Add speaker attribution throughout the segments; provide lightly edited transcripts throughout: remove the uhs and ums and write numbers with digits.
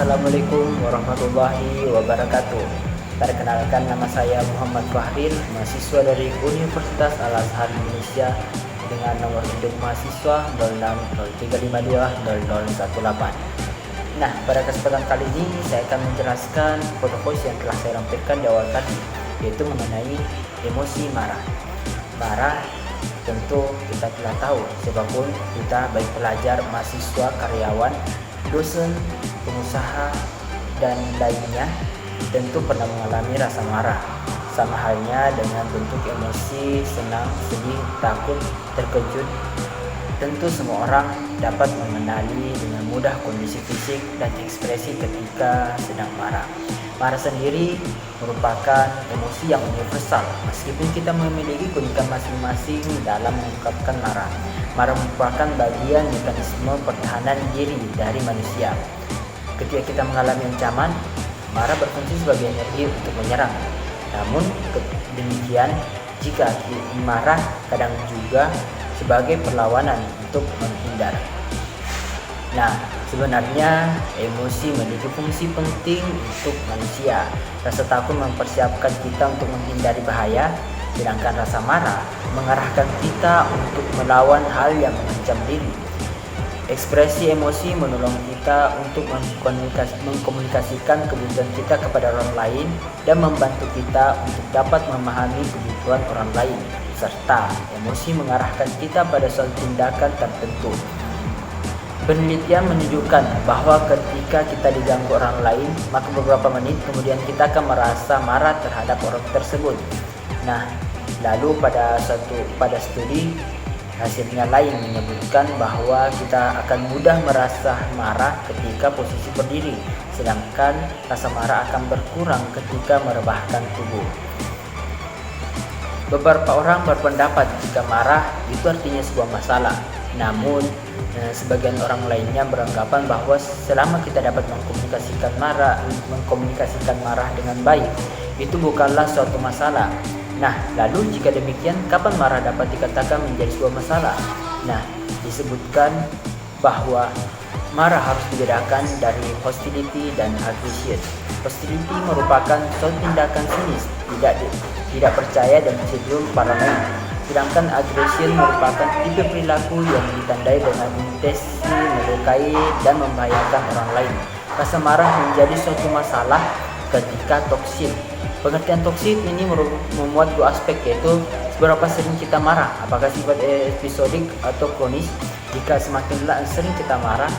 Speaker 1: Assalamualaikum warahmatullahi wabarakatuh. Perkenalkan, nama saya Muhammad Fahril, mahasiswa dari Universitas Al-Azhar Indonesia dengan nomor induk mahasiswa 0603520018. Nah, pada kesempatan kali ini saya akan menjelaskan poin-poin yang telah saya lampirkan di awal tadi, yaitu mengenai emosi marah. Marah tentu kita telah tahu, siapapun kita, baik pelajar, mahasiswa, karyawan, dosen, pengusaha, dan lainnya tentu pernah mengalami rasa marah. Sama halnya dengan bentuk emosi senang, sedih, takut, terkejut. Tentu semua orang dapat mengenali dengan mudah kondisi fisik dan ekspresi ketika sedang marah. Marah sendiri merupakan emosi yang universal, meskipun kita memiliki keunikan masing-masing dalam mengungkapkan marah. Marah merupakan bagian mekanisme pertahanan diri dari manusia. Ketika kita mengalami ancaman, marah berfungsi sebagai energi untuk menyerang. Namun demikian, jika marah kadang juga sebagai perlawanan untuk menghindar. Nah, sebenarnya emosi memiliki fungsi penting untuk manusia. Rasa takut mempersiapkan kita untuk menghindari bahaya, sedangkan rasa marah mengarahkan kita untuk melawan hal yang mengancam diri. Ekspresi emosi menolong kita untuk mengkomunikasikan kebutuhan kita kepada orang lain dan membantu kita untuk dapat memahami kebutuhan orang lain, serta emosi mengarahkan kita pada suatu tindakan tertentu. Penelitian menunjukkan bahwa ketika kita diganggu orang lain, maka beberapa menit kemudian kita akan merasa marah terhadap orang tersebut. Nah, lalu pada studi hasilnya lain menyebutkan bahwa kita akan mudah merasa marah ketika posisi berdiri, sedangkan rasa marah akan berkurang ketika merebahkan tubuh. Beberapa orang berpendapat jika marah itu artinya sebuah masalah. Namun, sebagian orang lainnya beranggapan bahwa selama kita dapat mengkomunikasikan marah dengan baik, itu bukanlah suatu masalah. Nah, lalu jika demikian, kapan marah dapat dikatakan menjadi sebuah masalah? Nah, disebutkan bahwa marah harus dibedakan dari hostility dan aggression. Hostility merupakan suatu tindakan sinis, tidak percaya dan cenderung paranoid. Sedangkan aggression merupakan tipe perilaku yang ditandai dengan intensi melukai dan membahayakan orang lain. Rasa marah menjadi suatu masalah ketika toksik. Pengertian toksik ini memuat dua aspek, yaitu seberapa sering kita marah, apakah sifat episodik atau kronis. Jika semakin sering kita marah,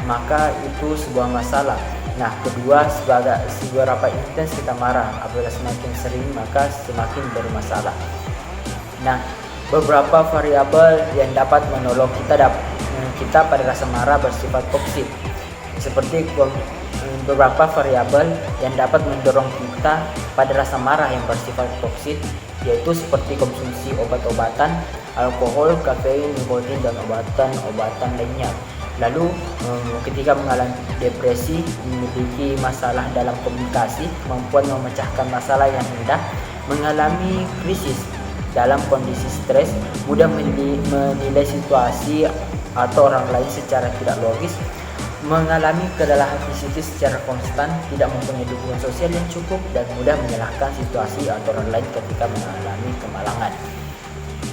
Speaker 1: maka itu sebuah masalah. Nah, kedua, seberapa intens kita marah, apabila semakin sering maka semakin bermasalah. Nah, beberapa variabel yang dapat menolong kita pada rasa marah bersifat toksik, seperti beberapa variabel yang dapat mendorong kita pada rasa marah yang bersifat toksik, yaitu seperti konsumsi obat-obatan, alkohol, kafein, nikotin, dan obatan-obatan lainnya. Lalu ketika mengalami depresi, memiliki masalah dalam komunikasi, kemampuan memecahkan masalah yang rendah, mengalami krisis dalam kondisi stres, mudah menilai situasi atau orang lain secara tidak logis, mengalami kelelahan fisik secara konstan, tidak mempunyai dukungan sosial yang cukup, dan mudah menyalahkan situasi atau orang lain ketika mengalami kemalangan.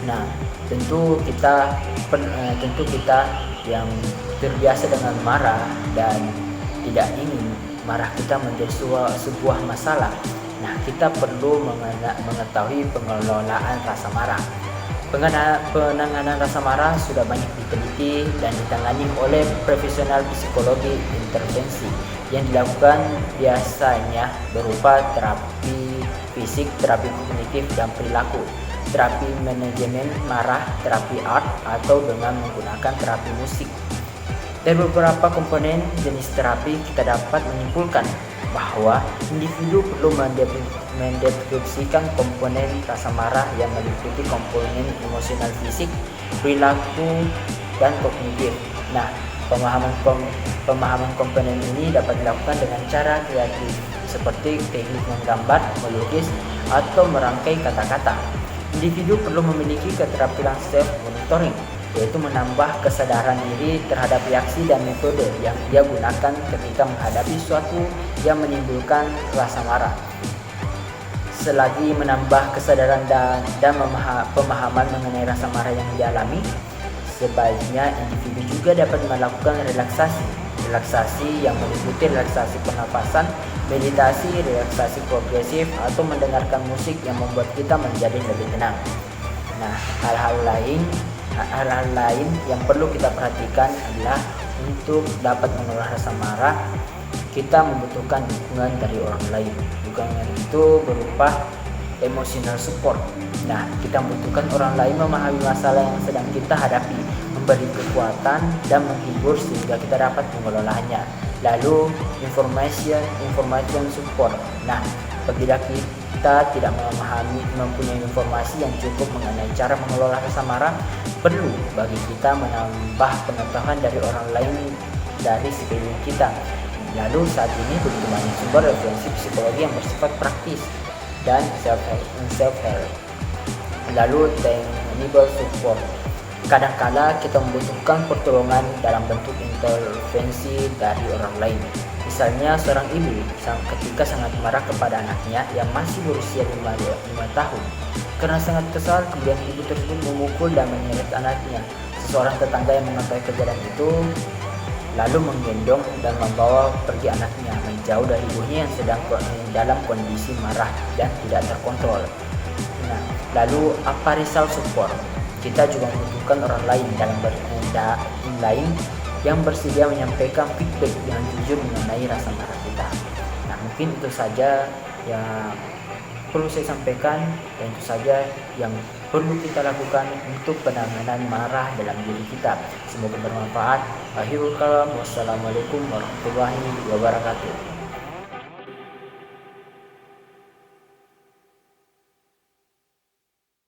Speaker 1: Nah, tentu kita yang terbiasa dengan marah dan tidak ingin marah kita menjadi sebuah masalah. Nah, kita perlu mengetahui pengelolaan rasa marah. Penanganan rasa marah sudah banyak diteliti dan ditangani oleh profesional psikologi intervensi yang dilakukan biasanya berupa terapi fisik, terapi kognitif, dan perilaku, terapi manajemen marah, terapi art, atau dengan menggunakan terapi musik. Dari beberapa komponen jenis terapi, kita dapat menyimpulkan bahwa individu perlu mendeskripsikan komponen rasa marah yang meliputi komponen emosional, fisik, perilaku, dan kognitif. Nah, pemahaman komponen ini dapat dilakukan dengan cara kreatif, seperti teknik menggambar, melukis, atau merangkai kata-kata. Individu perlu memiliki keterampilan self-monitoring, yaitu menambah kesadaran diri terhadap reaksi dan metode yang ia gunakan ketika menghadapi sesuatu yang menimbulkan rasa marah. Selagi menambah kesadaran dan pemahaman mengenai rasa marah yang dialami, sebaiknya individu juga dapat melakukan relaksasi yang meliputi relaksasi pernapasan, meditasi, relaksasi progresif, atau mendengarkan musik yang membuat kita menjadi lebih tenang. Nah, hal-hal lain yang perlu kita perhatikan adalah untuk dapat mengelola rasa marah, kita membutuhkan dukungan dari orang lain. Dukungan itu berupa emotional support. Nah, kita membutuhkan orang lain memahami masalah yang sedang kita hadapi, memberi kekuatan dan menghibur sehingga kita dapat mengelolanya. Lalu information support. Nah, apabila kita tidak mempunyai informasi yang cukup mengenai cara mengelola rasa marah, perlu bagi kita menambah pengetahuan dari orang lain dari sekeliling kita. Lalu saat ini begitu banyak sumber referensi psikologi yang bersifat praktis dan self-help. Lalu tangible support. Kadang-kala kita membutuhkan pertolongan dalam bentuk intervensi dari orang lain. Misalnya seorang ibu ketika sangat marah kepada anaknya yang masih berusia 5 tahun. Karena sangat kesal, kemudian ibu tersebut memukul dan menyeret anaknya. Seseorang tetangga yang mengetahui kejadian itu lalu menggendong dan membawa pergi anaknya menjauh dari ibunya yang sedang dalam kondisi marah dan tidak terkontrol. Nah, lalu appraisal support. Kita juga membutuhkan orang lain yang bersedia menyampaikan feedback dengan jujur mengenai rasa marah kita. Nah, mungkin itu saja yang perlu saya sampaikan dan itu saja yang perlu kita lakukan untuk penanganan marah dalam diri kita. Semoga bermanfaat. Akhirul kalam. Wassalamualaikum warahmatullahi wabarakatuh.